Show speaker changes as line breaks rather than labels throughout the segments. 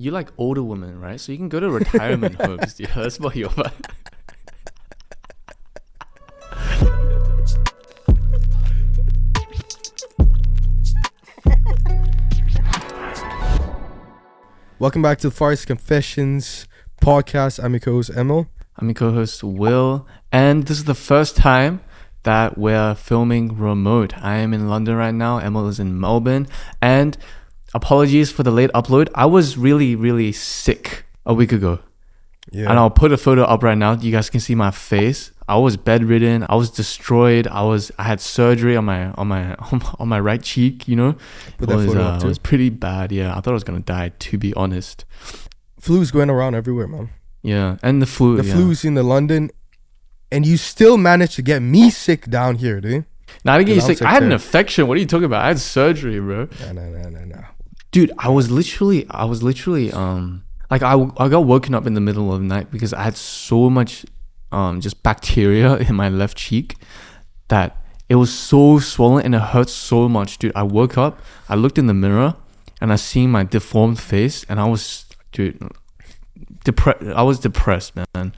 You like older women, right? So you can go to retirement homes, dude. That's what you're about.
Welcome back to the Forest Confessions podcast. I'm your co-host Emil.
I'm your co-host Will, and this is the first time that we're filming remote. I am in London right now. Emil is in Melbourne, and apologies for the late upload. I was really sick a week ago. Yeah. And I'll put a photo up right now. You guys can see my face. I was bedridden. I was destroyed. I had surgery on my right cheek. You know, it was pretty bad. Yeah, I thought I was gonna die. To be honest,
flu's going around everywhere, man.
Yeah, and the flu's
in the London, and you still managed to get me sick down here, dude.
Now I didn't get you sick. I had an infection. What are you talking about? I had surgery, bro.
No.
Dude, I was literally like I got woken up in the middle of the night because I had so much just bacteria in my left cheek that it was so swollen and it hurt so much, dude. I woke up, I looked in the mirror and I seen my deformed face and I was depressed, man.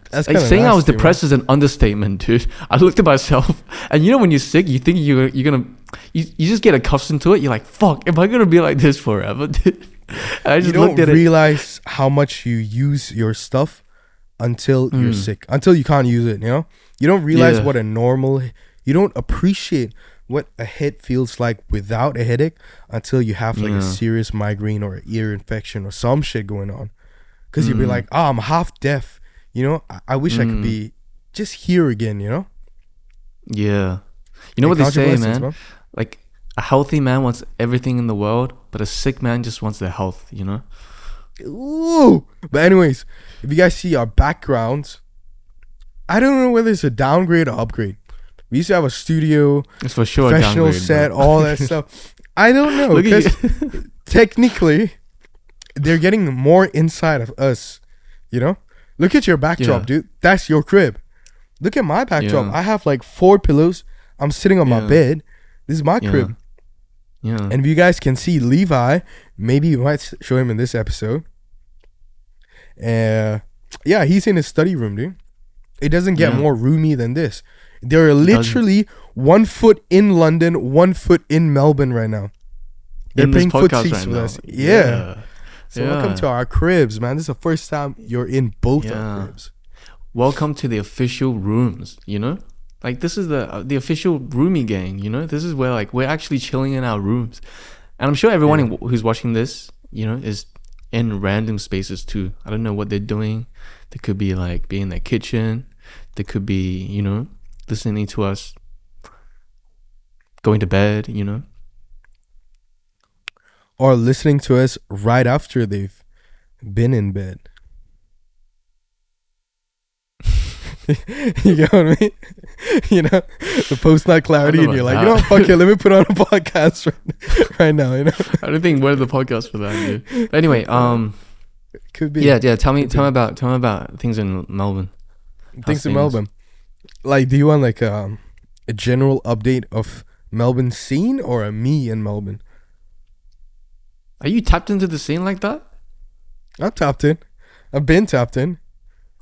That's
like saying
nasty,
I was depressed is an understatement, dude. I looked at myself and you know when you're sick, you think you're gonna you just get accustomed to it. You're like, fuck, am I gonna be like this forever, dude? I just
you don't realize how much you use your stuff until you're sick, until you can't use it, you know? You don't realize what you don't appreciate what a head feels like without a headache until you have like a serious migraine or an ear infection or some shit going on. Because you'll be like, oh, I'm half deaf, you know? I wish I could be just here again, you know?
Yeah. You know what they say, man? Like, a healthy man wants everything in the world, but a sick man just wants their health, you know?
Ooh. But anyways, if you guys see our backgrounds, I don't know whether it's a downgrade or upgrade. We used to have a studio,
it's for sure
professional
downgrade,
set, all that stuff. I don't know, because technically, they're getting more inside of us, you know? Look at your backdrop, dude. That's your crib. Look at my backdrop. I have like 4 pillows. I'm sitting on my bed. This is my crib.
Yeah.
And if you guys can see Levi, maybe you might show him in this episode. He's in his study room, dude. It doesn't get more roomy than this. They're literally 1 foot in London, 1 foot in Melbourne right now. They're playing footsies with us. Yeah. So welcome to our cribs, man. This is the first time you're in both our cribs.
Welcome to the official rooms, you know? Like, this is the official roomie gang, you know? This is where, like, we're actually chilling in our rooms. And I'm sure everyone who's watching this, you know, is in random spaces too. I don't know what they're doing. They could be, like, being in their kitchen. They could be, you know, listening to us, going to bed, you know?
Or listening to us right after they've been in bed. You get what I mean? You know, the post-night clarity, and you're like, you know what, fuck it, let me put on a podcast right now, you know?
I don't think we're the podcast for that, dude. But anyway,
could be.
Yeah, tell me about things in Melbourne.
Things in Melbourne. Like, do you want like a general update of Melbourne scene or a me in Melbourne?
Are you tapped into the scene like that?
I'm tapped in. I've been tapped in.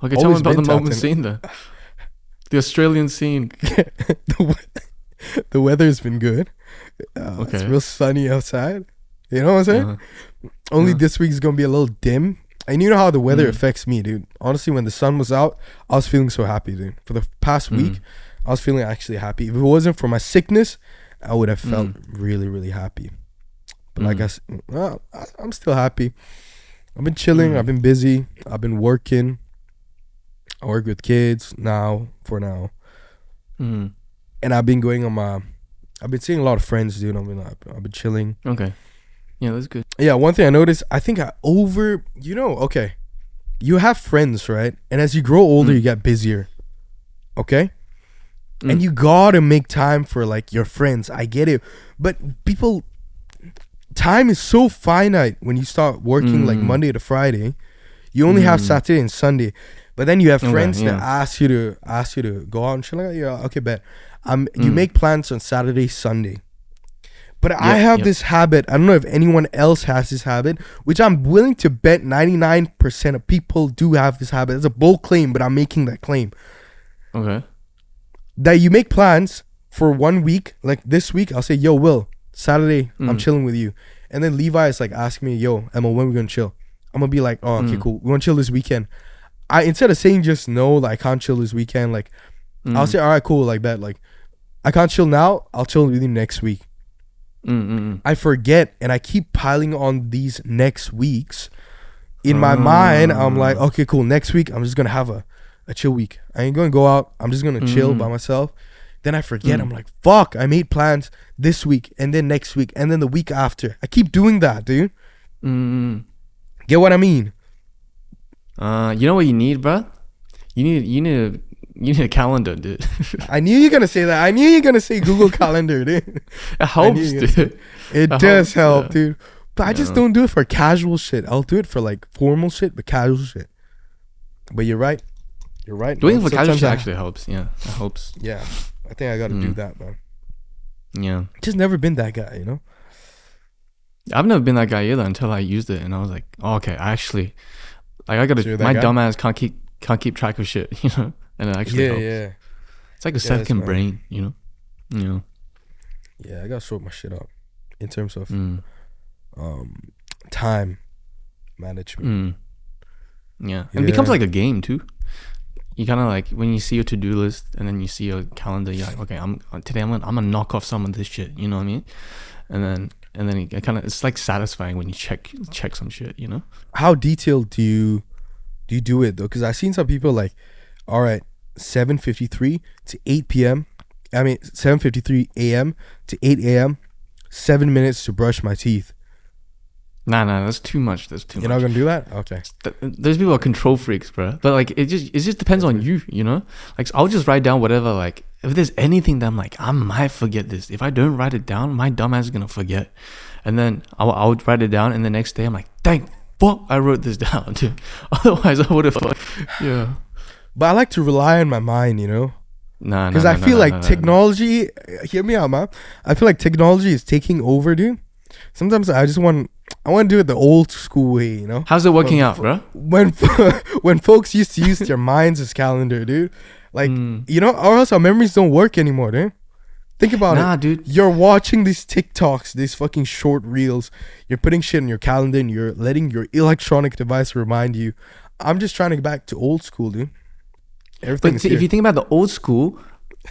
Okay, tell me about the Melbourne scene then. The Australian scene.
The weather's been good. It's real sunny outside. You know what I'm saying? Only this week's going to be a little dim. And you know how the weather affects me, dude. Honestly, when the sun was out, I was feeling so happy, dude. For the past week, I was feeling actually happy. If it wasn't for my sickness, I would have felt really happy. But I guess I'm still happy. I've been chilling. I've been busy. I've been working. I work with kids for now. And I've been going on I've been seeing a lot of friends, dude. I've been chilling.
Okay. Yeah, that's good.
Yeah, one thing I noticed, I think you have friends, right? And as you grow older, you get busier. Okay? And you gotta make time for like your friends. I get it. But time is so finite when you start working like Monday to Friday. You only have Saturday and Sunday. But then you have friends that ask you to go out and chill. Like, yeah, okay, bet. You make plans on Saturday, Sunday. But I have this habit. I don't know if anyone else has this habit, which I'm willing to bet 99% of people do have this habit. It's a bold claim, but I'm making that claim.
Okay.
That you make plans for 1 week. Like this week, I'll say, yo, Will, Saturday, I'm chilling with you. And then Levi is like asking me, yo, Emil, when are we going to chill? I'm going to be like, oh, okay, cool. We want to chill this weekend. Instead of saying just no, like, I can't chill this weekend, like, I'll say, all right, cool, like that. Like, I can't chill now. I'll chill with you next week. I forget, and I keep piling on these next weeks. In my mind, I'm like, okay, cool. Next week, I'm just going to have a chill week. I ain't going to go out. I'm just going to chill by myself. Then I forget. I'm like, fuck, I made plans this week and then next week and then the week after. I keep doing that, dude. Get what I mean?
You know what you need, bro? You need a calendar, dude.
I knew you were going to say that. I knew you were going to say Google Calendar, dude.
It helps, dude.
It does help, dude. But I just don't do it for casual shit. I'll do it for like formal shit, but casual shit. But you're right. You're right.
Doing it for casual shit actually helps. Yeah, it helps.
Yeah. I think I got to do that, man.
Yeah.
Just never been that guy, you know?
I've never been that guy either until I used it, and I was like, oh, okay, I actually, like, I gotta. My dumbass can't keep track of shit, you know, and it actually helps. Yeah. It's like a second brain, you know.
Yeah, I gotta sort my shit out in terms of time management.
Yeah, it becomes like a game too. You kind of like when you see your to-do list and then you see your calendar, you're like, okay, today I'm gonna knock off some of this shit, you know what I mean? And then it kind of, it's like satisfying when you check some shit, you know?
How detailed do you do it though? Because I've seen some people like, all right, 7:53 to 8 p.m. 7:53 a.m. to 8 a.m. 7 minutes to brush my teeth.
Nah, that's too much.
You're not gonna do that? Okay.
There's people who are control freaks, bro. But like, it just depends on you, you know. Like, I'll just write down whatever. Like, if there's anything that I'm like, I might forget this. If I don't write it down, my dumbass is gonna forget. And then I'll write it down, and the next day I'm like, thank fuck I wrote this down, dude. Otherwise, I would have. Yeah.
But I like to rely on my mind, you know.
Nah.
Because I feel like technology. Hear me out, man. I feel like technology is taking over, dude. Sometimes I want to do it the old school way, you know.
How's it working out, bro?
When folks used to use their minds as calendar, dude. Like, you know, or else our memories don't work anymore, dude. Think about it.
Nah, dude.
You're watching these TikToks, these fucking short reels. You're putting shit in your calendar and you're letting your electronic device remind you. I'm just trying to get back to old school, dude.
But if you think about the old school,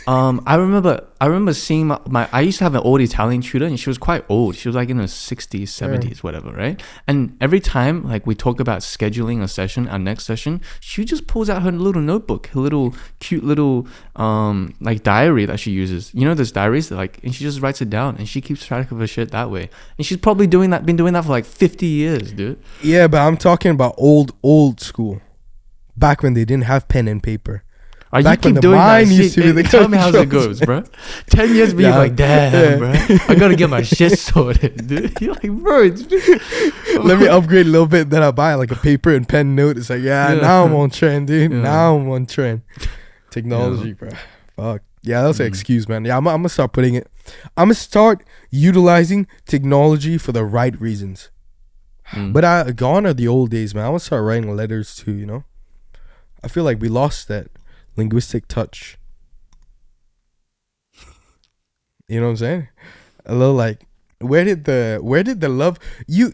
I remember seeing I used to have an old Italian tutor, and she was quite old. She was like in her 60s, 70s, whatever, right? And every time like we talk about scheduling a session, our next session, she just pulls out her little notebook, her little cute little like diary that she uses. You know, those diaries that, like, and she just writes it down and she keeps track of her shit that way. And she's probably been doing that for like 50 years, dude.
Yeah, but I'm talking about old school. Back when they didn't have pen and paper.
You keep doing that. Tell me how it goes, bro. 10 years, but you're like, damn, bro. I gotta get my shit sorted, dude. You're like, bro.
Let me upgrade a little bit. Then I buy like a paper and pen note. It's like, now I'm on trend, dude. Yeah. Now I'm on trend. Technology, bro. Fuck. Yeah, that's an excuse, man. Yeah, I'm gonna start putting it. I'm gonna start utilizing technology for the right reasons. But gone are the old days, man. I want to start writing letters too, you know? I feel like we lost that linguistic touch. You know what I'm saying? A little like, where did the love you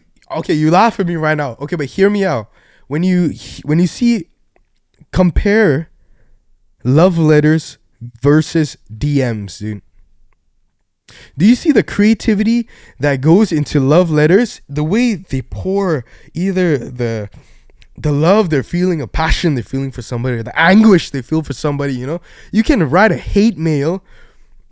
laugh at me right now. Okay, but hear me out. When you see, compare love letters versus DMs, dude. Do you see the creativity that goes into love letters? The way they pour either the love they're feeling, a passion they're feeling for somebody, or the anguish they feel for somebody, you know? You can write a hate mail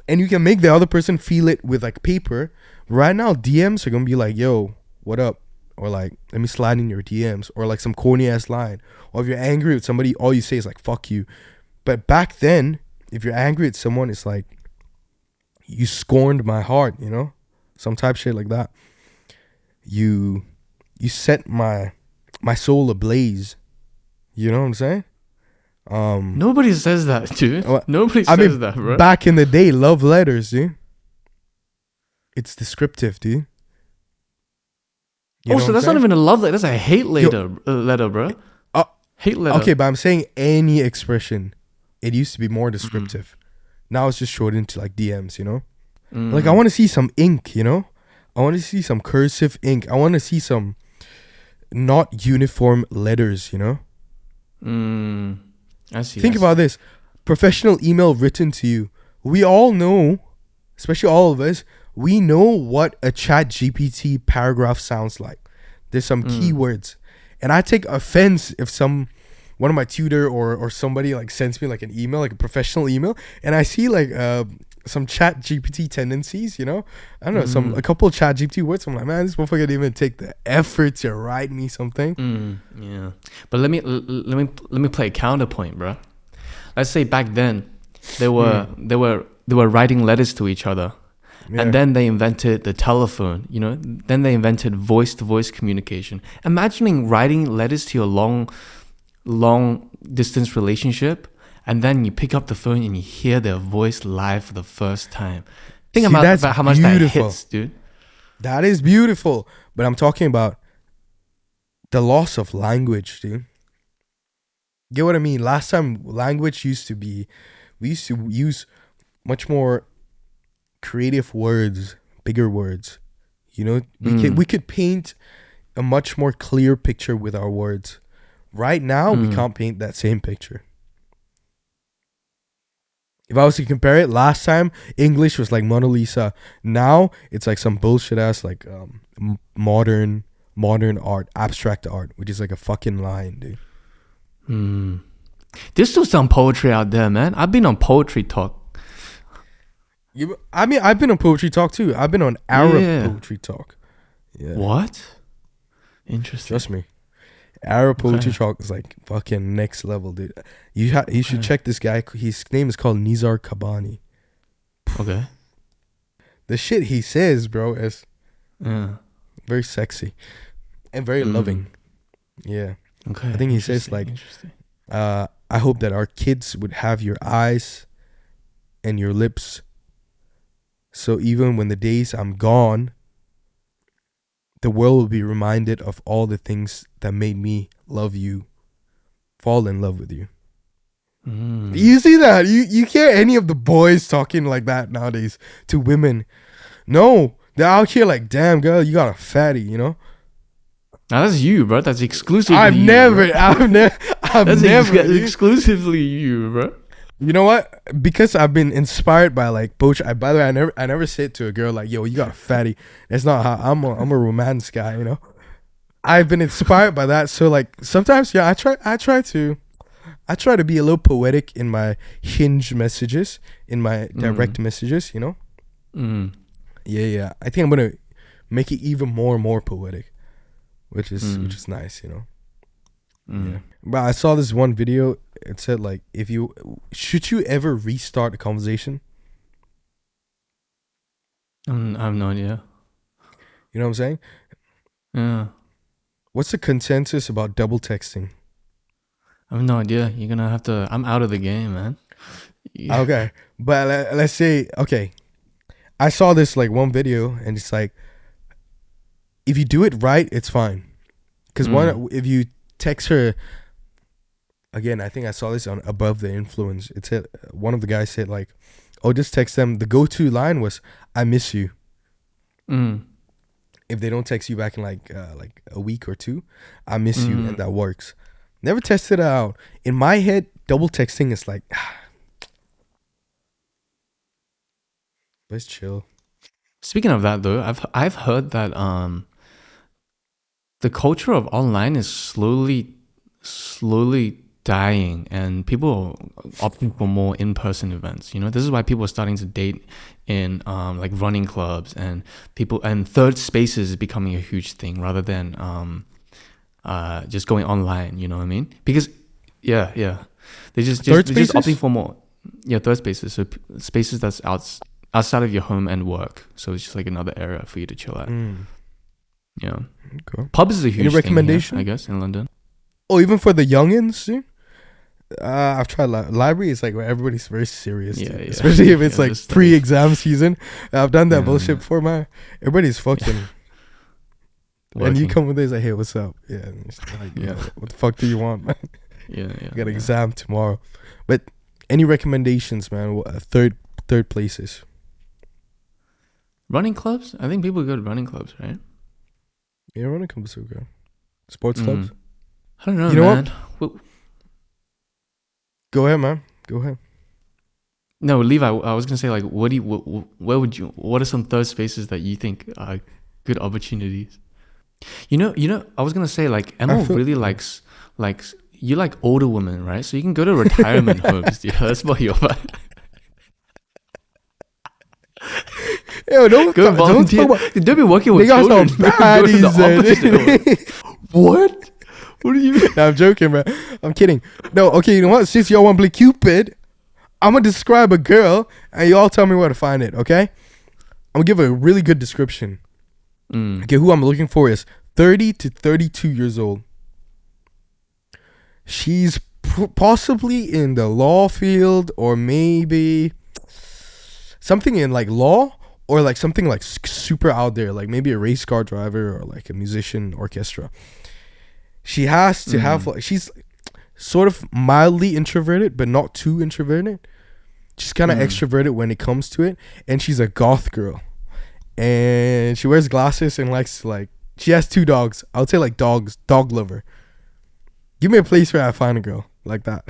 and you can make the other person feel it with like paper. Right now, DMs are going to be like, yo, what up? Or like, let me slide in your DMs. Or like some corny ass line. Or if you're angry with somebody, all you say is like, fuck you. But back then, if you're angry at someone, it's like, you scorned my heart, you know? Some type of shit like that. You set my soul ablaze. You know what I'm saying?
Nobody says that, dude. Nobody says that, bro.
Back in the day, love letters, dude. It's descriptive, dude.
So that's not even a love letter. That's a hate letter, bro. Hate letter.
Okay, but I'm saying any expression. It used to be more descriptive. Now it's just shortened to like DMs, you know? Like, I want to see some ink, you know? I want to see some cursive ink. I want to see some not uniform letters, you know?
I see.
Think about this. Professional email written to you. We all know, especially all of us, we know what a chat GPT paragraph sounds like. There's some keywords. And I take offense if one of my tutor or somebody like sends me like an email, like a professional email, and I see like some chat GPT tendencies, you know? I don't know, a couple of chat GPT words. I'm like, man, this motherfucker didn't even take the effort to write me something.
Yeah. But let me play a counterpoint, bro. Let's say back then they were writing letters to each other. Yeah. And then they invented the telephone, you know. Then they invented voice-to-voice communication. Imagining writing letters to your long distance relationship, and then you pick up the phone and you hear their voice live for the first time. Think about how much that hits, dude.
That is beautiful. But I'm talking about the loss of language, dude. Get what I mean? Last time language we used to use much more creative words, bigger words. You know, we could paint a much more clear picture with our words. Right now, we can't paint that same picture. If I was to compare it, last time English was like Mona Lisa. Now it's like some bullshit ass like modern art, abstract art, which is like a fucking line, dude.
There's still some poetry out there, man. I've been on Poetry Talk.
I mean, I've been on Poetry Talk too. I've been on Arab Poetry Talk. Yeah.
What? Interesting.
Trust me. Arab Poetry Talk is like fucking next level, dude. You should check this guy. His name is called Nizar Kabani.
Okay.
The shit he says, bro, is very sexy and very loving. Yeah.
Okay.
I think he says like, I hope that our kids would have your eyes and your lips. So even when the days I'm gone, the world will be reminded of all the things that made me love you, fall in love with you. You see that? You hear any of the boys talking like that nowadays to women? No, they're out here like, damn girl, you got a fatty, you know?
Now that's you, bro. That's exclusively
I've never.
Exclusively you, bro.
You know what? Because I've been inspired by like poetry. By the way, I never say it to a girl like, "Yo, you got a fatty." That's not how I'm a romance guy, you know. I've been inspired by that, so like sometimes, I try to be a little poetic in my hinge messages, in my direct messages, you know. Yeah. I think I'm gonna make it even more and more poetic, which is nice, you know. Yeah. But I saw this one video. It said like, should you ever restart a conversation?
I have no idea.
You know what I'm saying?
Yeah.
What's the consensus about double texting?
I have no idea. You're gonna have to. I'm out of the game, man.
Yeah. Okay, but let's say, okay, I saw this like one video, and it's like, if you do it right, it's fine. Because if you text her, again, I think I saw this on Above the Influence. It said, one of the guys said like, oh, just text them. The go-to line was, "I miss you." If they don't text you back in like a week or two, "I miss you," and that works. Never tested it out. In my head, double texting is like, let's chill.
Speaking of that though, I've heard that the culture of online is slowly dying, and people are opting for more in-person events. You know, this is why people are starting to date in like running clubs, and third spaces is becoming a huge thing rather than just going online. You know what I mean? Because they're just opting for more third spaces. So spaces that's outside of your home and work. So it's just like another area for you to chill at. Yeah. Okay. Pubs is a huge
recommendation
thing here, I guess, in London.
Oh, even for the youngins, dude? I've tried library. Is like where everybody's very serious,
Yeah,
dude.
yeah.
Especially if it's
Yeah,
like
this stuff.
pre-exam season. I've done that
Yeah,
bullshit
yeah.
before, man. Everybody's fucking. And you
Working.
come with this like, hey, what's up? Yeah, and it's like,
Yeah.
what the fuck do you want, man?
Yeah, yeah.
I got an
yeah.
exam tomorrow. But any recommendations, man? Third places.
Running clubs? I think people go to running clubs, right?
Yeah, running clubs so good. Sports clubs.
I don't know,
You know
man.
Go ahead, man. Go ahead.
No, Levi. I was gonna say, like, what are some third spaces that you think are good opportunities? You know. I was gonna say, like, Emil really likes you like older women, right? So you can go to retirement homes, dude. That's what you're about.
Yo, don't
volunteer.
talk about.
Don't be working with
They got
children.
some
Go to the
baddies.
opposite. What? What do you mean?
Nah, I'm joking, man. I'm kidding. No, okay, you know what? Since y'all want to play Cupid, I'm going to describe a girl and y'all tell me where to find it, okay? I'm going to give a really good description. Okay, who I'm looking for is 30 to 32 years old. She's possibly in the law field or maybe something in like law or like something like super out there, like maybe a race car driver or like a musician, orchestra. She has to have like, she's sort of mildly introverted, but not too introverted. She's kind of extroverted when it comes to it. And she's a goth girl. And she wears glasses and likes to like, she has 2 dogs. I would say like dog lover. Give me a place where I find a girl like that.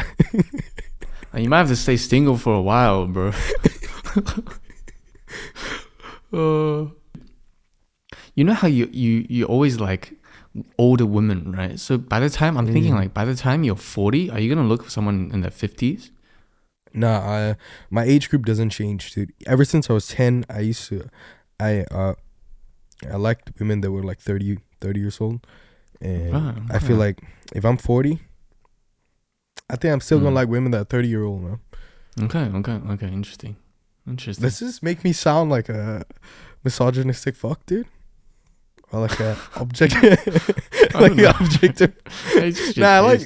You might have to stay single for a while, bro. You know how you always like older women, right? So by the time I'm thinking, like, by the time you're 40, are you gonna look for someone in their 50s?
Nah, my age group doesn't change, dude. Ever since I was 10, I liked women that were like 30 years old. And I feel like if I'm 40, I think I'm still gonna like women that are 30-year-old, man.
Okay. Interesting.
Does this make me sound like a misogynistic fuck, dude? Or like a objective, like objective? Nah,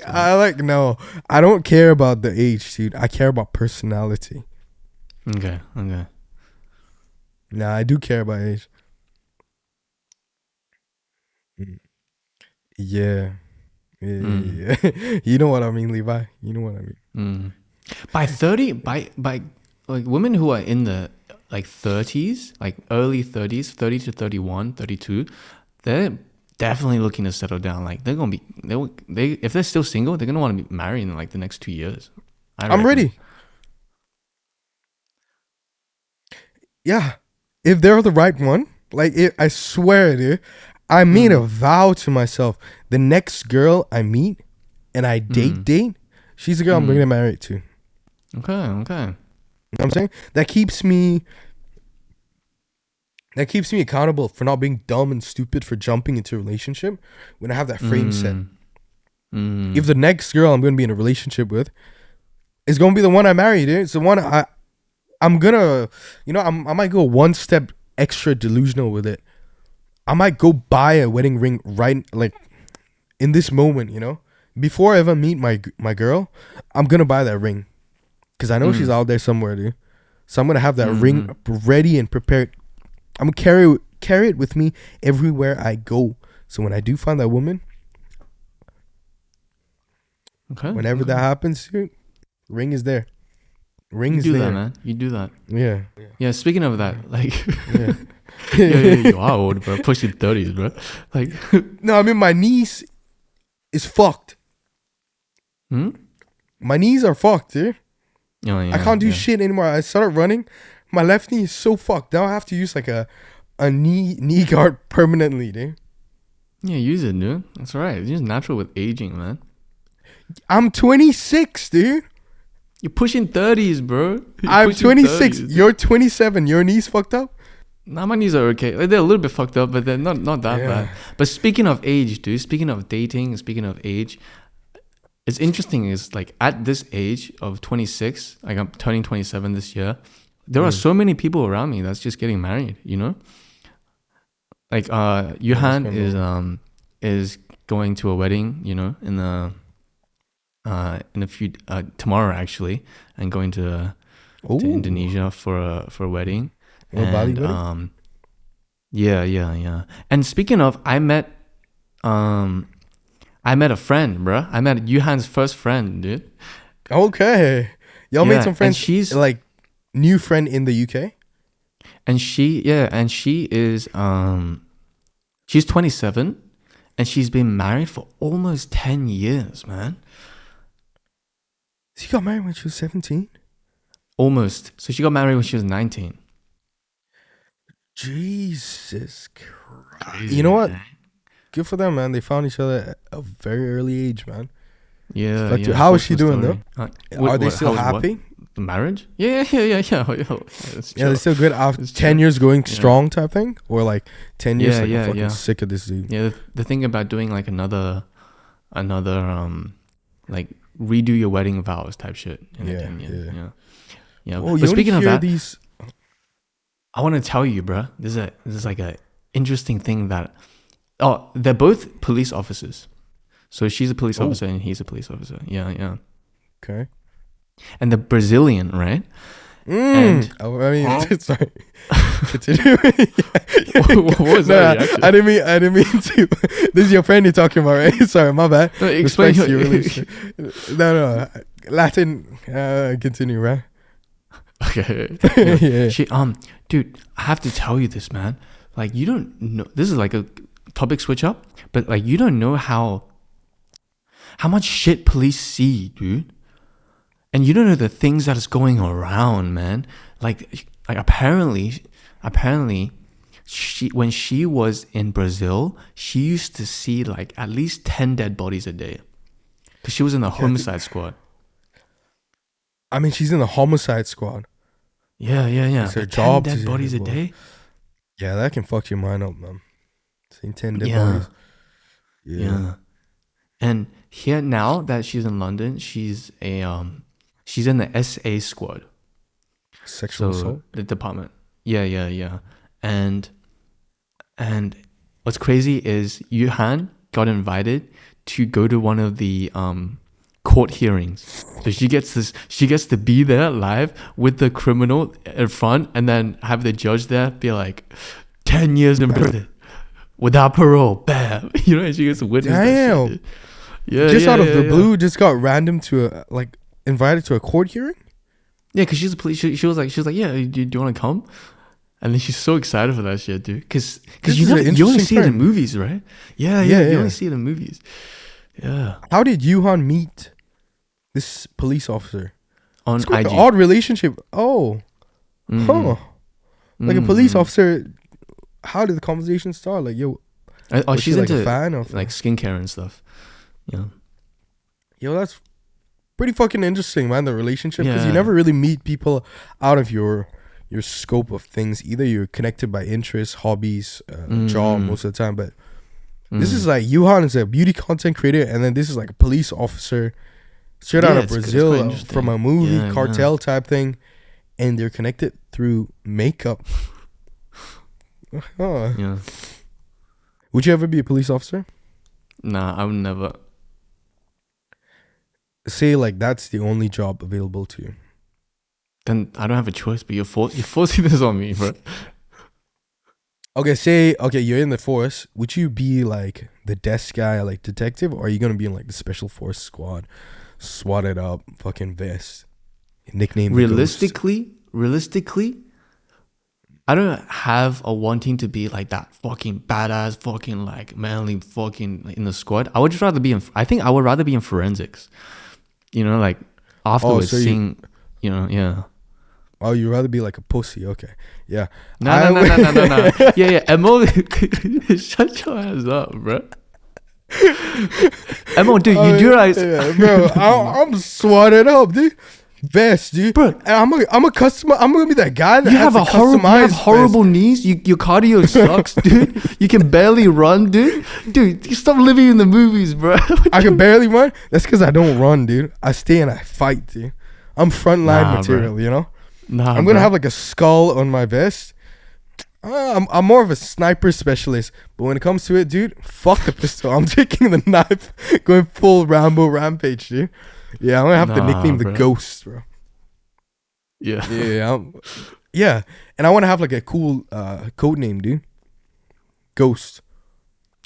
no. I don't care about the age, dude. I care about personality.
Okay.
Nah, I do care about age. Yeah. You know what I mean, Levi. You know what I mean.
By 30, by like women who are in the like 30s, like early 30s, 30 to 31, 32, they're definitely looking to settle down. Like they're gonna be they if they're still single, they're gonna want to be married in like the next 2 years.
I'm ready. Yeah, if they're the right one, like I swear, dude, I made a vow to myself. The next girl I meet and I date, she's the girl I'm gonna get married to.
Okay.
You know what I'm saying? That keeps me accountable for not being dumb and stupid for jumping into a relationship when I have that frame set. If the next girl I'm gonna be in a relationship with is gonna be the one I marry, dude, it's the one I'm gonna, you know, I might go one step extra delusional with it. I might go buy a wedding ring right like in this moment, you know, before I ever meet my girl. I'm gonna buy that ring because I know she's out there somewhere, dude. So I'm gonna have that ring ready and prepared. I'm gonna carry it with me everywhere I go. So when I do find that woman, whenever that happens, dude, ring is there. Ring is there. You do
that, man. You do that.
Yeah.
Yeah. Speaking of that, like,
yeah.
You are old, bro. Pushing 30s, bro. Like,
no, I mean my knees is fucked. My knees are fucked, dude.
Oh, yeah,
I can't do shit anymore. I started running. My left knee is so fucked. Now I have to use like a knee guard permanently, dude.
Yeah, use it, dude. That's right. It's just natural with aging, man.
I'm 26, dude.
You're pushing 30s, bro.
I'm 26. 30s. You're 27. Your knees fucked up?
Nah, my knees are okay. Like, they're a little bit fucked up, but they're not that bad. But speaking of age, dude, speaking of dating, speaking of age, it's interesting is like at this age of 26, like I'm turning 27 this year, there are so many people around me that's just getting married, you know? Like Johan is going to a wedding, you know, in in a few tomorrow actually, and going to Indonesia for a wedding.
Bali
And
wedding?
yeah. And speaking of, I met a friend, bruh. I met Yuhan's first friend, dude.
Okay. Y'all made some friends.
And she's
like new friend in the UK.
and she is she's 27, and she's been married for almost 10 years, man.
She got married when she was 17.
Almost. So she got married when she was 19.
Jesus Christ.
Crazy,
you know what?
man.
Good for them, man. They found each other at a very early age, man.
Yeah.
How is she doing, though? Are they still
how
happy?
The marriage? Yeah.
They're still good after 10 years going strong type thing? Or like 10 years I'm fucking sick of this dude.
Yeah, the thing about doing like another like redo your wedding vows type shit. Yeah.
Oh,
but speaking of that,
these...
I want to tell you, bro. This is like a interesting thing that... Oh, they're both police officers. So she's a police officer and he's a police officer. Yeah.
Okay.
And the Brazilian, right?
Sorry. Continue.
What was that reaction?
I didn't mean to. This is your friend you're talking about, right? Sorry, my bad.
No, explain your
relationship. No. Latin. Continue, right?
Okay.
Yeah.
She dude, I have to tell you this, man. Like, you don't know. This is like a topic switch up, but like, you don't know how much shit police see, dude. And you don't know the things that is going around, man. Like apparently, when she was in Brazil, she used to see like at least 10 dead bodies a day, because she was in the homicide squad.
I mean, she's in the homicide squad.
Yeah.
It's her job.
10 dead bodies a day.
Yeah, that can fuck your mind up, man. Seeing 10 dead bodies.
Yeah. And here, now that she's in London, she's in the SA squad.
Sexual assault?
The department. Yeah. And what's crazy is Yuhan got invited to go to one of the court hearings. So she gets to be there live with the criminal in front, and then have the judge there be like, 10 years in prison without parole, bam. You know, and she gets to witness that shit. Yeah,
just out of the blue, just got random to invited to a court hearing.
Yeah, because she's a police. She was like, yeah, do you want to come? And then she's so excited for that shit, dude. Because you only see it in movies, right? Yeah. You only see it in movies. Yeah.
How did Yuhan meet this police officer?
On
it's quite
IG.
An odd relationship. Oh. Huh. Like a police officer. How did the conversation start? Like, yo.
She's
like
into
a fan of
like skincare and stuff. Yeah.
Yo, that's pretty fucking interesting, man. The relationship, because you never really meet people out of your scope of things. Either you're connected by interests, hobbies, job most of the time. But this is like Yuhan is a beauty content creator, and then this is like a police officer straight out of Brazil from a movie cartel type thing, and they're connected through makeup.
Yeah.
Would you ever be a police officer?
Nah, I would never.
Say like that's the only job available to you.
Then I don't have a choice, but you're forcing this on me, bro.
Okay, you're in the force. Would you be like the desk guy, like detective, or are you gonna be in like the special force squad, swatted up, fucking vest, nickname?
Realistically, I don't have a wanting to be like that fucking badass, fucking like manly, fucking in the squad. I would just rather be in. I think I would rather be in forensics. You know, like afterwards seeing, yeah.
Oh, you'd rather be like a pussy? Okay, yeah.
No. Yeah. Emil, shut your ass up, bro. Emil, dude, you do realize,
bro? I'm swatted up, dude. Vest, dude. Bro, and I'm a customer. I'm gonna be that guy that has
you have horrible knees. Your cardio sucks, dude. You can barely run, dude. Dude, you stop living in the movies, bro.
I can barely run. That's because I don't run, dude. I stay and I fight, dude. I'm frontline material, bro. You know.
Nah,
I'm gonna have like a skull on my vest. I'm more of a sniper specialist, but when it comes to it, dude, fuck the pistol. I'm taking the knife, going full Rambo rampage, dude. Yeah, I'm gonna have to nickname the Ghost, bro.
Yeah.
Yeah, and I want to have like a cool code name, dude. Ghost.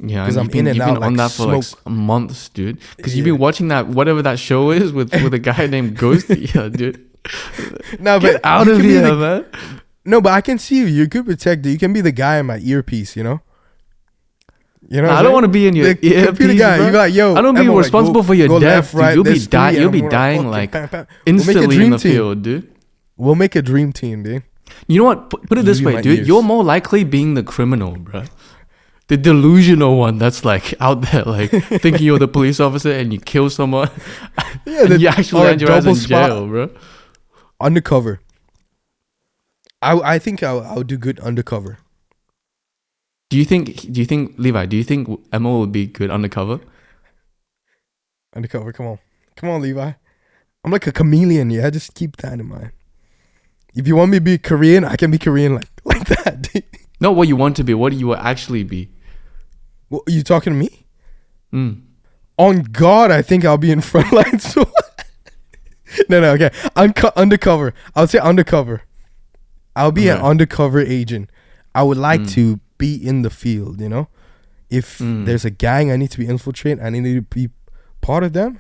Yeah, because I'm in and out. You've been on that for like months, dude. Because you've been watching that whatever that show is with a guy named Ghost. Yeah, dude.
No, but
get out of here, man.
No, but I can see you. You're good protected. You can be the guy in my earpiece, you know?
I don't want to be in your earpiece, guy. Bro. You like, yo, I don't be responsible for your death, right, dude. You'll be dying like instantly in the field, dude.
We'll make a dream team, dude.
You know what? Put it this way, dude. Ears. You're more likely being the criminal, bro. The delusional one that's like out there, like thinking you're the police officer and you kill someone. Yeah, and you actually land your ass in jail, bro.
Undercover. I think I'll do good undercover.
Do you think Levi? Do you think Emil would be good undercover?
Undercover, come on, Levi. I'm like a chameleon. Yeah, just keep that in mind. If you want me to be Korean, I can be Korean like that. Dude.
Not what you want to be. What do you actually be?
What, are you talking to me? On God, I think I'll be in front line. So no, okay. Undercover. I'll say undercover. I'll be an undercover agent. I would like to be in the field, you know? If there's a gang I need to be infiltrated, I need to be part of them,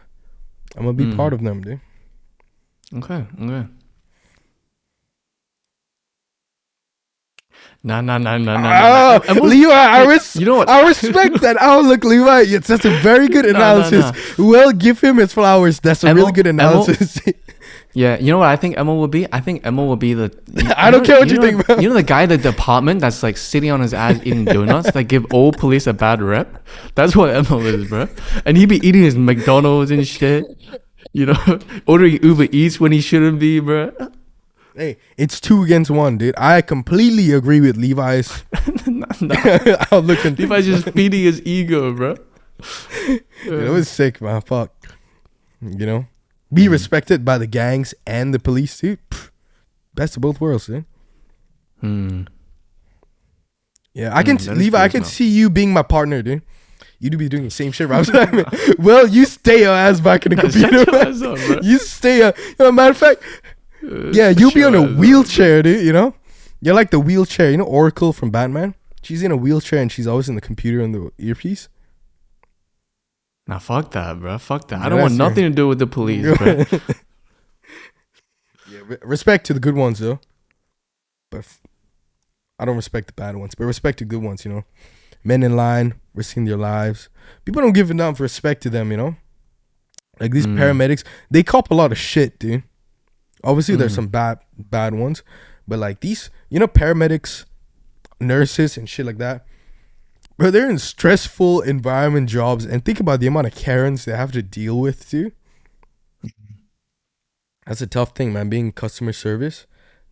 I'm going to be part of them, dude.
Okay. Nah.
Levi, I respect that outlook, Levi. That's a very good analysis. Well, give him his flowers. That's a really good analysis.
Yeah, you know what I think Emil would be? I think Emil would be the...
I don't care what you think, bro.
You know the guy at the department that's like sitting on his ass eating donuts that give old police a bad rep? That's what Emil is, bro. And he'd be eating his McDonald's and shit. You know, ordering Uber Eats when he shouldn't be, bro.
Hey, it's 2 against 1, dude. I completely agree with Levi's.
Levi's just feeding his ego, bro.
It was sick, man. Fuck. You know? Be respected by the gangs and the police, dude. Best of both worlds, dude. Yeah, I can Levi. I can see you being my partner, dude. You'd be doing the same shit. Right? Well, you stay your ass back in the computer. You stay. Matter of fact, yeah, you'll be on a wheelchair, dude. You know, you're like the wheelchair. You know, Oracle from Batman. She's in a wheelchair and she's always in the computer and the earpiece.
Nah, fuck that, bro. Fuck that. I don't want nothing to do with the police, bro.
Yeah, respect to the good ones, though. But I don't respect the bad ones. But respect the good ones, you know. Men in line, risking their lives. People don't give enough respect to them, you know. Like these paramedics, they cop a lot of shit, dude. Obviously, there's some bad ones. But like these, you know, paramedics, nurses and shit like that. Bro, they're in stressful environment jobs, and think about the amount of Karens they have to deal with too. That's a tough thing, man, being customer service.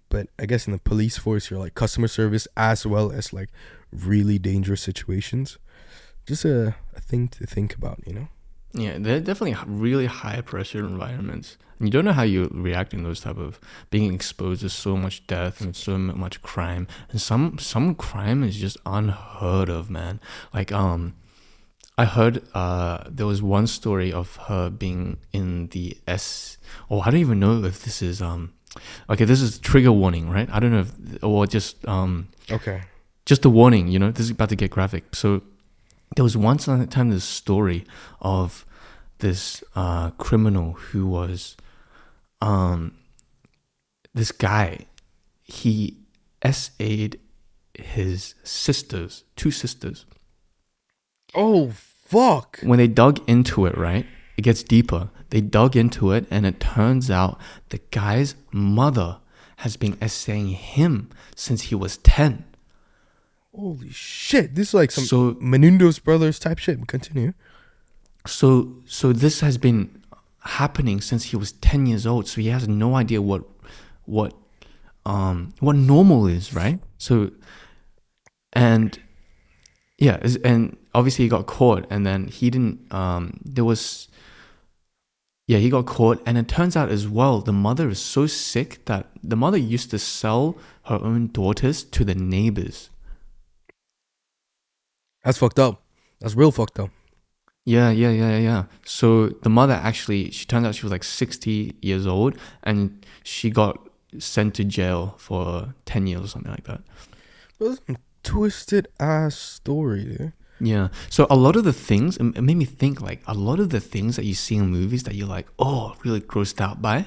But I guess in the police force, you're like customer service as well as like really dangerous situations. Just a thing to think about, you know?
Yeah, they're definitely really high pressure environments. And you don't know how you react in those type of being exposed to so much death and so much crime. And some crime is just unheard of, man. Like I heard there was one story of her being in the I don't even know if this is okay, this is trigger warning, right? I don't know if or just
okay.
Just a warning, you know, this is about to get graphic. So there was once on a time this story of this criminal who was this guy. He SA'd his sisters, 2 sisters.
Oh fuck.
When they dug into it, right? It gets deeper. They dug into it and it turns out the guy's mother has been SAing him since he was 10.
Holy shit. This is like some Menendez brothers type shit. Continue.
So this has been happening since he was 10 years old. So he has no idea what normal is, right? So, and yeah, and obviously he got caught, and then he didn't. He got caught, and it turns out as well the mother is so sick that the mother used to sell her own daughters to the neighbors.
That's fucked up. That's real fucked up.
Yeah. So the mother actually, she turned out she was like 60 years old, and she got sent to jail for 10 years or something like that.
That's a twisted ass story, dude.
Yeah. So a lot of the things, it made me think, like, a lot of the things that you see in movies that you're like, oh, really grossed out by,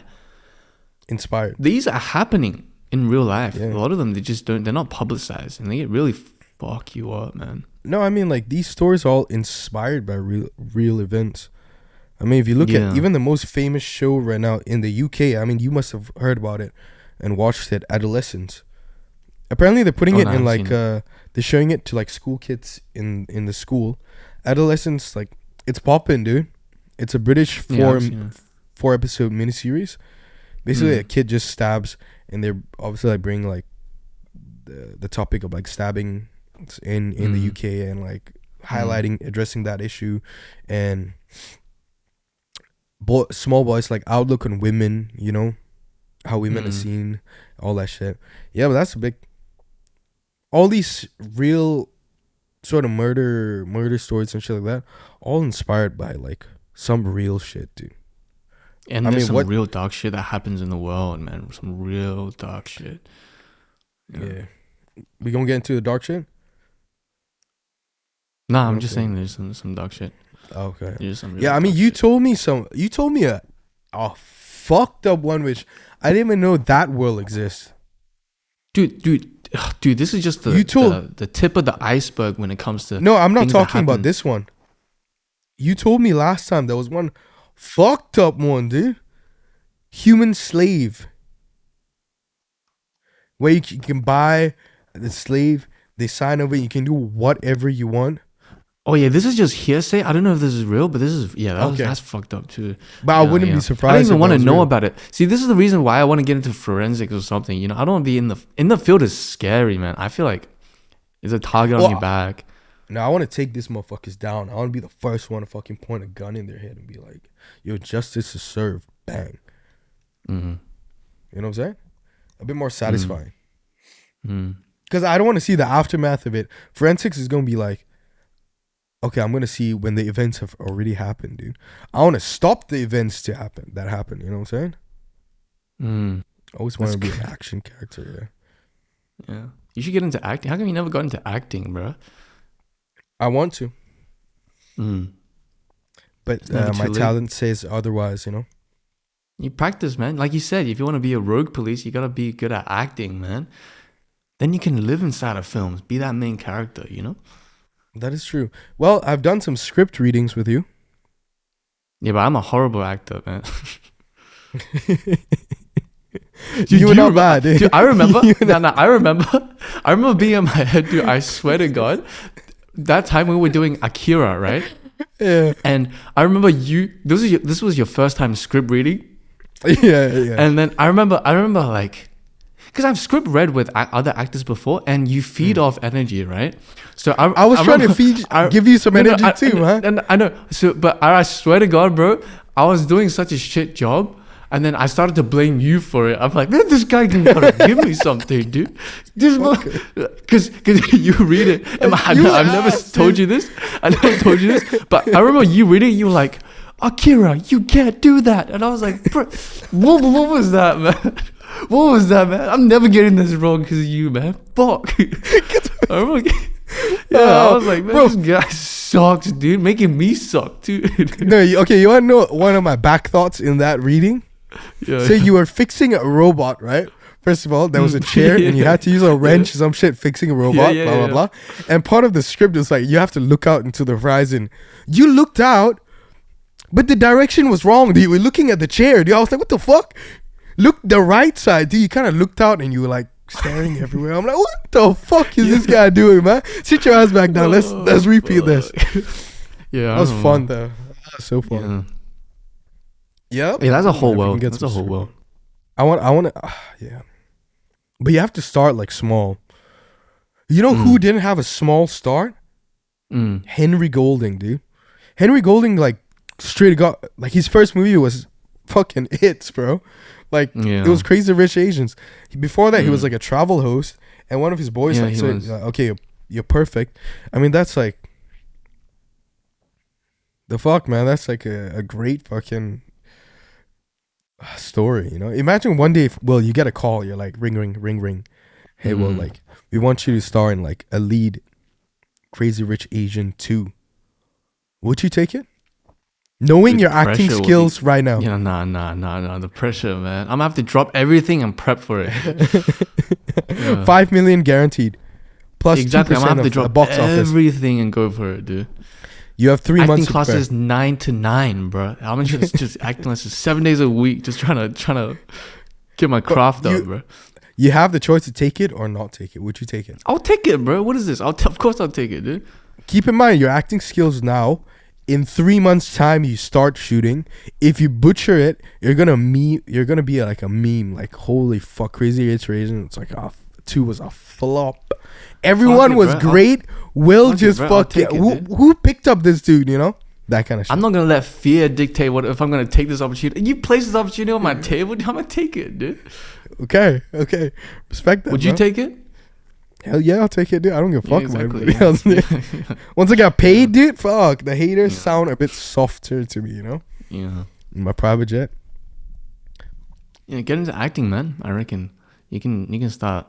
Inspired.
these are happening in real life.
Yeah.
A lot of them, they're not publicized, and they really fuck you up, man.
No, I mean, like, these stories are all inspired by real events. I mean, if you look at even the most famous show right now in the UK, I mean, you must have heard about it and watched it, Adolescence. Apparently, they're putting it in, like, they're showing it to, like, school kids in the school. Adolescence, like, it's popping, dude. It's a British 4-episode miniseries. Basically, a kid just stabs, and they're obviously, like, bringing, like, the topic of, like, stabbing in the UK, and like addressing that issue, and small boys, like, outlook on women, you know, how women are seen, all that shit. Yeah, but that's a big, all these real sort of murder stories and shit like that, all inspired by like some real shit, dude.
And there's some real dark shit that happens in the world, man. Some real dark shit.
Yeah. We gonna get into the dark shit?
Nah, I'm just saying there's some dark shit.
Okay.
Yeah,
I mean, you told me a fucked up one, which I didn't even know that world exists.
Dude, this is just the tip of the iceberg when it comes to.
No, I'm not talking about this one. You told me last time there was one fucked up one, dude. Human slave. Where you can buy the slave, they sign over, you can do whatever you want.
Oh yeah, this is just hearsay. I don't know if this is real, but this is that's fucked up too.
But I wouldn't be surprised.
I don't even want to know about it. See, this is the reason why I want to get into forensics or something. You know, I don't want to be in the field. Is scary, man. I feel like it's a target on your back.
No, I want to take these motherfuckers down. I want to be the first one to fucking point a gun in their head and be like, "Yo, justice is served." Bang.
Mm-hmm.
You know what I'm saying? A bit more satisfying. Because I don't want to see the aftermath of it. Forensics is gonna be like, okay, I'm gonna see when the events have already happened, dude. I want to stop the events that happen. You know what I'm saying? I always want to be an action character.
Yeah. You should get into acting. How come you never got into acting, bro?
I want to. But my talent says otherwise, you know?
You practice, man. Like you said, if you want to be a rogue police, you got to be good at acting, man. Then you can live inside of films. Be that main character, you know?
That is true. Well, I've done some script readings with you.
Yeah, but I'm a horrible actor, man.
You were not bad, dude.
Dude, I remember. I remember being in my head, dude. I swear to God, that time we were doing Akira, right?
Yeah.
And I remember this was your first time script reading.
Yeah.
And then I remember like, because I've script read with other actors before, and you feed off energy, right? So
I was trying to give you some energy too, man.
And I know. So, but I swear to God, bro, I was doing such a shit job. And then I started to blame you for it. I'm like, man, this guy can give me something, dude. Because you read it. I've never told you this. I never told you this. But I remember you reading it. You were like, Akira, you can't do that. And I was like, bro, what was that, man? What was that, man? I'm never getting this wrong because of you, man. Fuck. I remember, I was like, man, bro, this guy sucks, dude. Making me suck, too.
No, okay, you want to know one of my back thoughts in that reading? So you were fixing a robot, right? First of all, there was a chair and you had to use a wrench, some shit, fixing a robot, blah, blah, blah. And part of the script is like, you have to look out into the horizon. You looked out, but the direction was wrong. You were looking at the chair, dude. I was like, what the fuck? Look the right side, dude. You kind of looked out and you were like staring everywhere. I'm like, what the fuck is this guy doing, man? Sit your ass back down. Let's repeat this.
Yeah,
that was fun though. That was so fun. Yep.
Yeah, that's a whole world. That's a whole world.
I want to, yeah. But you have to start like small. You know who didn't have a small start? Henry Golding, dude. Henry Golding, like, straight got, like, his first movie was fucking hits, bro. Like, it was Crazy Rich Asians. Before that, he was like a travel host, and one of his boys, okay, you're perfect. I mean, that's like the fuck, man. That's like a great fucking story, you know. Imagine one day, Will, you get a call. You're like, ring, ring, ring, ring. Hey, Will, like, we want you to star in like a lead Crazy Rich Asian 2. Would you take it? Knowing your acting skills right now.
Yeah, nah. The pressure, man. I'm gonna have to drop everything and prep for it.
Yeah. 5 million guaranteed. Plus
exactly. I'm gonna have to drop
box
everything and go for it, dude.
You have 3 months.
Acting classes 9 to 9, bro. I'm just acting lessons 7 days a week, just trying to get my craft up, bro.
You have the choice to take it or not take it. Would you take it?
I'll take it, bro. What is this? Of course I'll take it, dude.
Keep in mind your acting skills now. In 3 months' time, you start shooting. If you butcher it, you're gonna be like a meme. Like, holy fuck, Crazy Rich Asian. It's like, 2 was a flop. Everyone was great. Will just fuck it. Who picked up this dude? You know, that kind of shit.
I'm not gonna let fear dictate what if I'm gonna take this opportunity. You place this opportunity on my table, I'm gonna take it, dude.
Okay, respect that.
Would you take it?
Hell yeah, I'll take it, dude. I don't give a fuck about anybody else. Once I got paid, dude, fuck. The haters sound a bit softer to me, you know?
Yeah.
In my private jet.
Yeah, get into acting, man. I reckon you can start.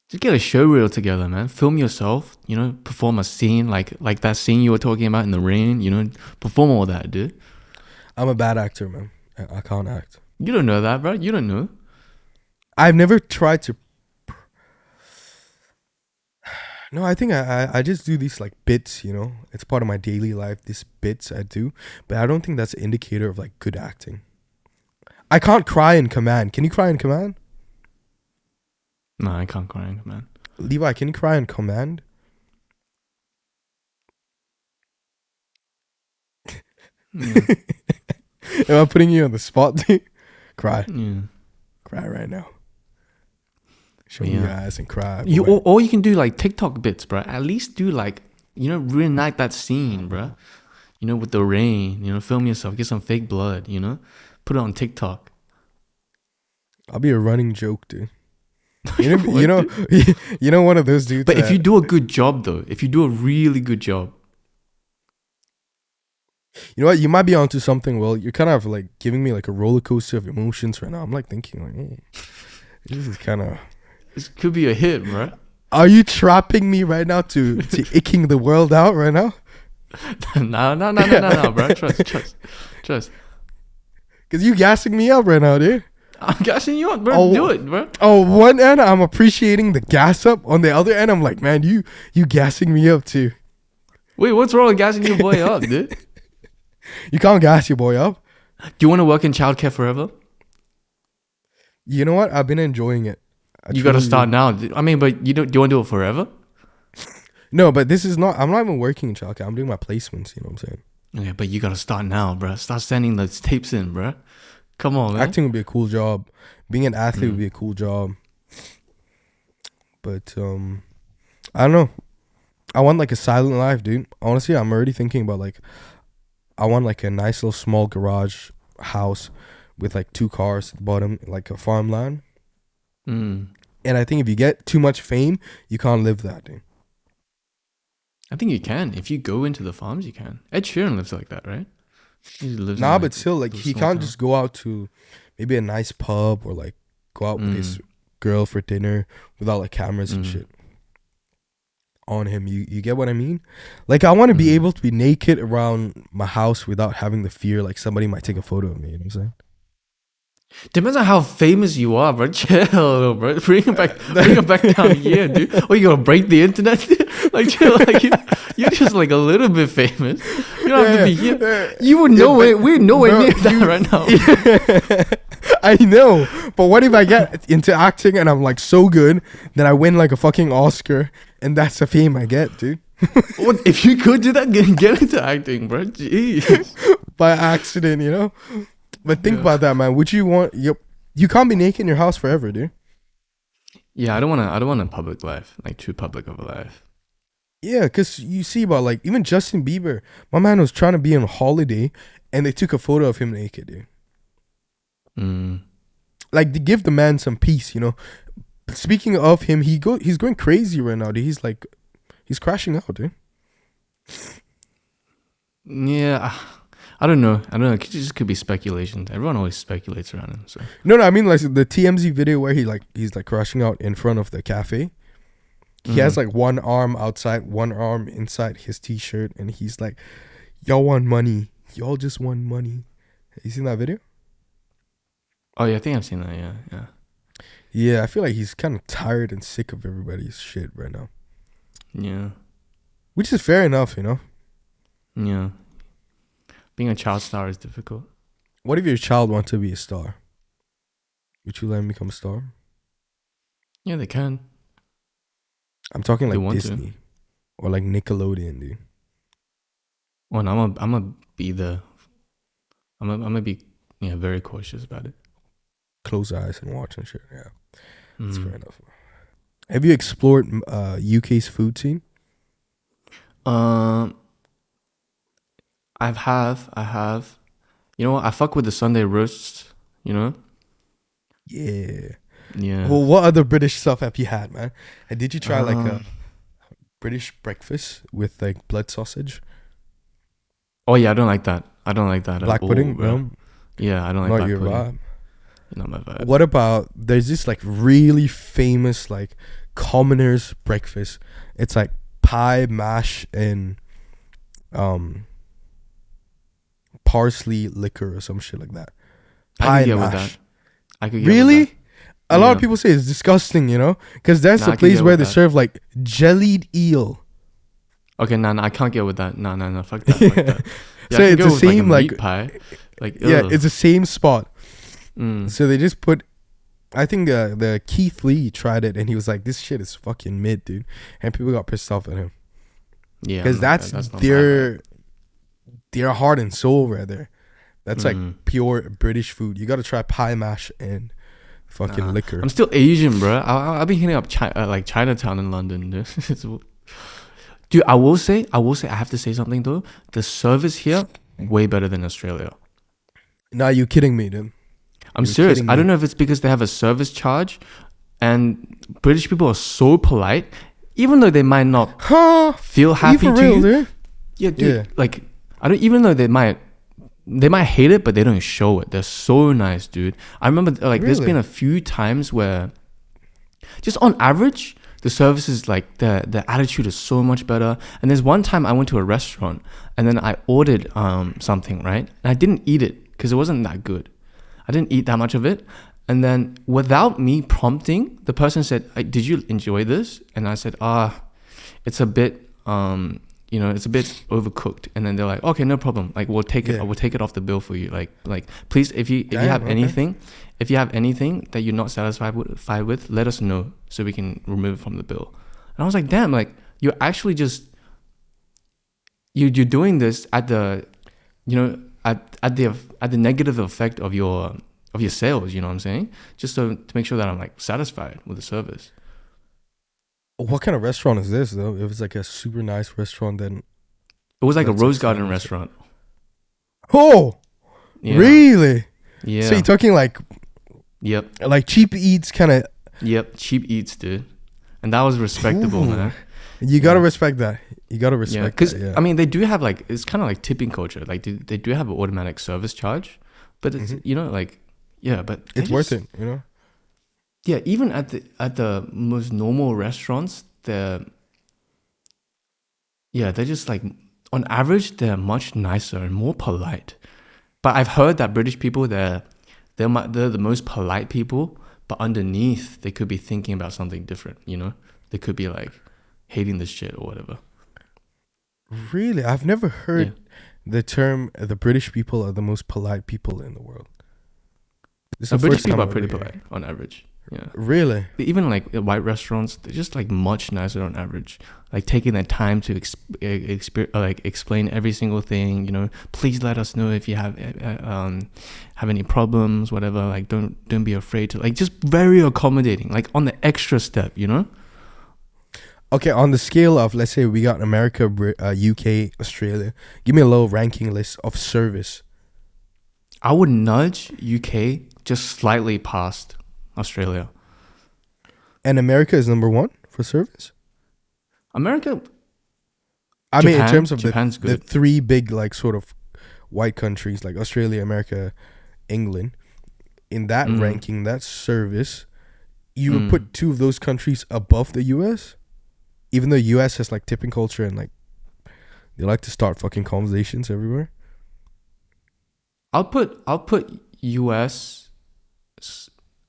Just get a show reel together, man. Film yourself, you know, perform a scene like that scene you were talking about in the rain, you know, perform all that, dude.
I'm a bad actor, man. I can't act.
You don't know that, bro. You don't know.
I've never tried to. No, I think I just do these like bits, you know. It's part of my daily life, these bits I do. But I don't think that's an indicator of like good acting. I can't cry in command. Can you cry in command?
No, I can't cry in command.
Levi, can you cry in command? Yeah. Am I putting you on the spot, dude? Cry. Yeah. Cry right now. Show me your ass and cry.
Or you can do like TikTok bits, bro. At least do like, you know, reenact that scene, bro. You know, with the rain, you know, film yourself, get some fake blood, you know, put it on TikTok.
I'll be a running joke, dude. You know, one of those dudes.
But if you do a good job, though, if you do a really good job,
you know what, you might be onto something. Well, you're kind of like giving me like a roller coaster of emotions right now. I'm like thinking like, this is kind of.
This could be a hit, bro.
Are you trapping me right now to icking the world out right now?
No, bro. Trust.
Because you gassing me up right now, dude.
I'm gassing you up, bro. Do it, bro.
Oh, one end I'm appreciating the gas up. On the other end, I'm like, man, you gassing me up too.
Wait, what's wrong with gassing your boy up, dude?
You can't gas your boy up.
Do you want to work in childcare forever?
You know what? I've been enjoying it.
You got to start now. I mean, but do you want to do it forever?
No, but this is not. I'm not even working in childcare. I'm doing my placements. You know what I'm saying?
Okay, but you got to start now, bro. Start sending those tapes in, bro. Come on, man.
Acting would be a cool job. Being an athlete would be a cool job. But I don't know. I want like a silent life, dude. Honestly, I'm already thinking about like, I want like a nice little small garage house with like 2 cars at the bottom, like a farmland. And I think if you get too much fame, you can't live that, dude.
I think you can. If you go into the farms, you can. Ed Sheeran lives like that, right? He lives
but still, like, he can't just go out to maybe a nice pub or like go out with his girl for dinner without like cameras and shit on him. You get what I mean? Like, I want to be able to be naked around my house without having the fear like somebody might take a photo of me. You know what I'm saying?
Depends on how famous you are, bro. Chill, bro. Bring it back down here, dude. Or you gonna break the internet? Like, chill. Like, you're just like a little bit famous. You don't have to be here. You would know it. We're nowhere near that right now.
I know, but what if I get into acting and I'm like so good that I win like a fucking Oscar and that's the fame I get, dude?
What if you could do that? Get into acting, bro. Jeez.
By accident, you know. But think about that, man. Would you want you can't be naked in your house forever, dude?
Yeah, I don't want a public life, like too public of a life.
Yeah, because you see about like even Justin Bieber, my man was trying to be on a holiday and they took a photo of him naked, dude. Like, to give the man some peace, you know. Speaking of him, he's going crazy right now, dude. He's like He's crashing out, dude.
Yeah, I don't know. It just could be speculation. Everyone always speculates around him. So
No, I mean like the TMZ video where he's like crashing out in front of the cafe. He has like one arm outside, one arm inside his t-shirt, and he's like, "Y'all want money? Y'all just want money." You seen that video?
Oh yeah, I think I've seen that. Yeah.
Yeah, I feel like he's kind of tired and sick of everybody's shit right now.
Yeah.
Which is fair enough, you know?
Yeah. Being a child star is difficult.
What if your child wants to be a star? Would you let him become a star?
Yeah, they can.
I'm talking
They
like
want
Disney or like Nickelodeon, dude.
Well, and I'm gonna be I'm gonna be very cautious about it.
Close eyes and watch and shit. Yeah, that's fair enough. Have you explored UK's food scene?
I have. You know what? I fuck with the Sunday roasts. You know.
Yeah.
Yeah.
Well, what other British stuff have you had, man? And did you try like a British breakfast with like blood sausage?
Oh yeah, I don't like that.
Black pudding, bro.
Yeah, I don't like
Not
black
your
pudding.
vibe.
Not my vibe.
What about there's this like really famous like commoner's breakfast. It's like pie, mash, and parsley liquor or some shit like that. Pie and mash.
I could get
really?
with that.
A lot of people say it's disgusting, you know, because that's the place where they serve like jellied eel.
Okay, no, I can't get with that. No, fuck that. Fuck that. Yeah,
So it's the same like
meat pie. Like
it's the same spot.
Mm.
So they just put. I think the Keith Lee tried it and he was like, "This shit is fucking mid, dude," and people got pissed off at him.
Yeah,
because that's their heart and soul right there. That's like pure British food. You got to try pie mash and fucking liquor.
I'm still Asian, bro. I've been hitting up like Chinatown in London. Dude, I will say, I have to say something though. The service here way better than Australia.
Nah, you kidding me, dude?
I'm serious. I don't know if it's because they have a service charge, and British people are so polite, even though they might not feel happy to
real,
you.
Dude?
Yeah, dude. Yeah. Like I don't. Even though they might hate it, but they don't show it. They're so nice, dude. I remember like there's been a few times where, just on average, the service is like the attitude is so much better. And there's one time I went to a restaurant and then I ordered something, right? And I didn't eat it because it wasn't that good. I didn't eat that much of it. And then without me prompting, the person said, "Did you enjoy this?" And I said, it's a bit it's a bit overcooked." And then they're like, "Okay, no problem. Like we'll take it off the bill for you. Like please, if you have anything that you're not satisfied with, let us know so we can remove it from the bill." And I was like, damn, like you're actually just you're doing this at the at the negative effect of your sales, you know what I'm saying? Just to make sure that I'm like satisfied with the service.
What kind of restaurant is this though? If it's like a super nice restaurant, then
it was like a Rose Garden restaurant.
Oh, yeah. Really?
Yeah.
So you're talking like, like cheap eats kind of.
Yep, cheap eats, dude. And that was respectable, man.
You gotta respect that. You gotta respect that.
Because I mean, they do have like it's kind of like tipping culture. Like they do have an automatic service charge, but it's but
it's worth it, you know.
Yeah, even at the most normal restaurants, they're just like on average they're much nicer and more polite. But I've heard that British people they're the most polite people, but underneath they could be thinking about something different. You know, they could be like hating this shit or whatever.
Really, I've never heard the term "the British people are the most polite people in the world."
British people are pretty polite on average. Yeah.
Really?
Even like white restaurants, they're just like much nicer on average. Like taking their time to explain every single thing. You know, please let us know if you have any problems, whatever. Like don't be afraid to, like, just very accommodating. Like on the extra step, you know.
Okay, on the scale of, let's say we got America, UK, Australia, give me a little ranking list of service.
I would nudge UK just slightly past Australia.
And America is number one for service?
America,
I mean, in terms of
Japan's
the
good.
three big like sort of white countries like Australia, America, England, in that ranking, that service, you would put two of those countries above the US, even though US has like tipping culture and like they like to start fucking conversations everywhere.
I'll put US.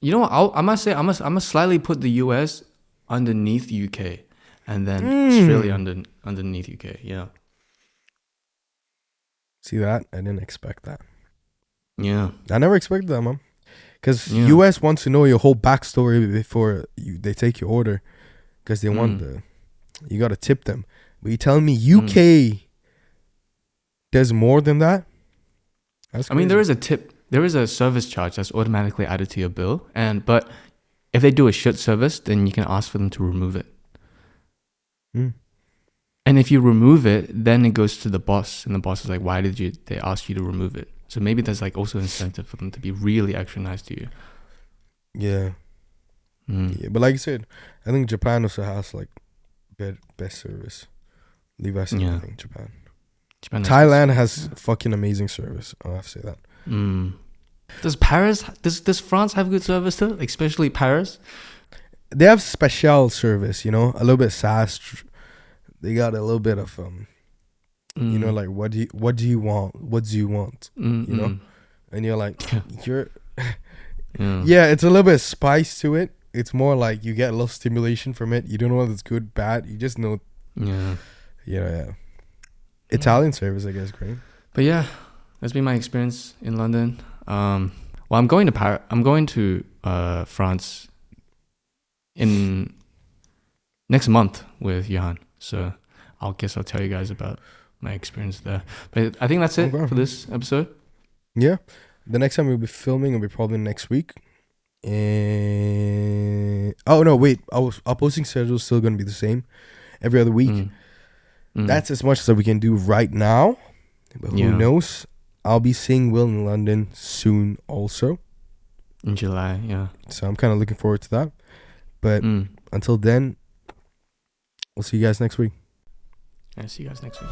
You know what? I must say I must slightly put the US underneath UK, and then Australia underneath UK. Yeah.
See that? I didn't expect that.
Yeah.
I never expected that, man. Because US wants to know your whole backstory before they take your order. Because they want you got to tip them. But you telling me UK does more than that? That's crazy.
I mean, there is a tip. There is a service charge that's automatically added to your bill. But if they do a shit service, then you can ask for them to remove it. And if you remove it, then it goes to the boss. And the boss is like, why did they ask you to remove it? So maybe there's like also incentive for them to be really extra nice to you.
Yeah. Yeah, but like you said, I think Japan also has like best service. Levi said, I think Japan. Thailand has fucking amazing service. I'll have to say that.
Does Paris? Does France have good service too? Like, especially Paris.
They have special service. You know, a little bit sass. They got a little bit of you know, like what do you want? What do you want? You know, and you're like you're. Yeah, it's a little bit of spice to it. It's more like you get a little stimulation from it. You don't know whether it's good, bad. You just know. Yeah. Italian service, I guess, great.
But yeah, that's been my experience in London. Well, I'm going to France in next month with Johan. So I'll tell you guys about my experience there. But I think that's it for this episode.
Yeah. The next time we'll be filming will be probably next week. And oh no, wait. Our posting schedule is still gonna be the same. Every other week. That's as much as we can do right now. But who knows? I'll be seeing Will in London soon also.
In July, yeah.
So I'm kind of looking forward to that. But until then, we'll see you guys next week.
See you guys next week.